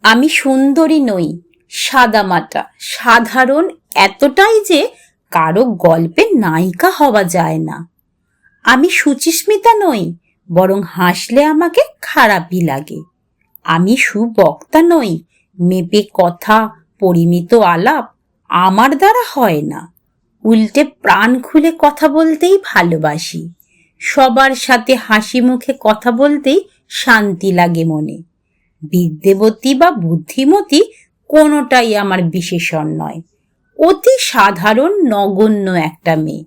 আমি সুন্দরী নই, সাদামাটা, সাধারণ, এতটাই যে কারো গল্পে নায়িকা হওয়া যায় না। আমি সুচিস্মিতা নই, বরং হাসলে আমাকে খারাপই লাগে। আমি সুবক্তা নই, মেপে কথা, পরিমিত আলাপ আমার দ্বারা হয় না। উল্টে প্রাণ খুলে কথা বলতেই ভালোবাসি। সবার সাথে হাসি মুখে কথা বলতেই শান্তি লাগে মনে। বিদ্যাবতী বা বুদ্ধিমতী কোনোটাই আমার বিশেষণ নয়। অতি সাধারণ নগণ্য একটা মেয়ে,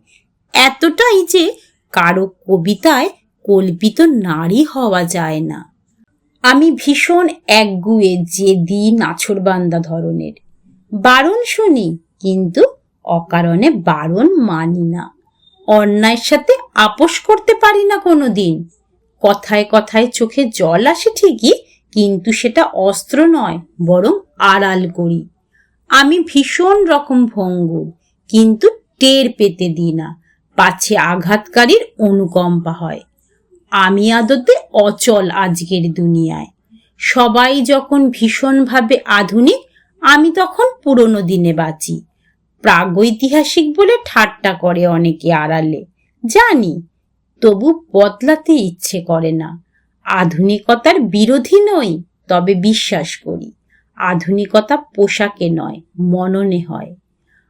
এতটাই যে কারো কবিতায় কল্পিত নারী হওয়া যায় না। আমি ভীষণ একগুঁয়ে, জেদি, নাছোড়বান্দা ধরনের। বারণ শুনি, কিন্তু অকারণে বারণ মানি না। অন্যায়ের সাথে আপোষ করতে পারি না কোনোদিন। কথায় কথায় চোখে জল আসে ঠিকই, কিন্তু সেটা অস্ত্র নয়, বরং আড়াল করি। আমি ভীষণ রকম ভঙ্গুর, কিন্তু টের পেতে দিই না, পাছে আঘাতকারীর অনুকম্পা হয়। আমি আদতে অচল আজকের দুনিয়ায়। সবাই যখন ভীষণভাবে আধুনিক, আমি তখন পুরনো দিনে বাঁচি। প্রাগৈতিহাসিক বলে ঠাট্টা করে অনেকে আড়ালে, জানি, তবু বদলাতে ইচ্ছে করে না। আধুনিকতার বিরোধী নই, তবে বিশ্বাস করি আধুনিকতা পোশাকে নয়, মননে হয়।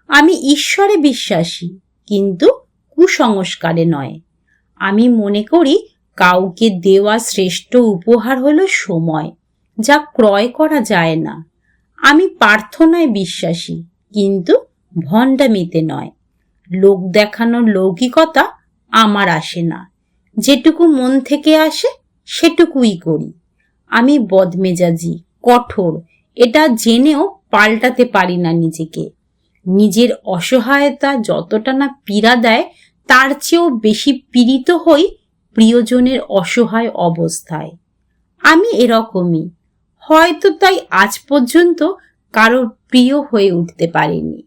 আমি ঈশ্বরে বিশ্বাসী, কিন্তু কুসংস্কারে নয়। আমি মনে করি কাউকে দেওয়া শ্রেষ্ঠ উপহার হলো সময়, যা ক্রয় করা যায় না। আমি প্রার্থনায় বিশ্বাসী, কিন্তু ভণ্ডামিতে নয়। লোক দেখানোর লৌকিকতা আমার আসে না। যেটুকু মন থেকে আসে সেটুকুই করি। আমি বদমেজাজি, কঠোর, এটা জেনেও পাল্টাতে পারি না নিজেকে। নিজের অসহায়তা যতটা না পীড়া দেয়, তার চেয়েও বেশি পীড়িত হই প্রিয়জনের অসহায় অবস্থায়। আমি এরকমই, হয়তো তাই আজ পর্যন্ত কারোর প্রিয় হয়ে উঠতে পারিনি।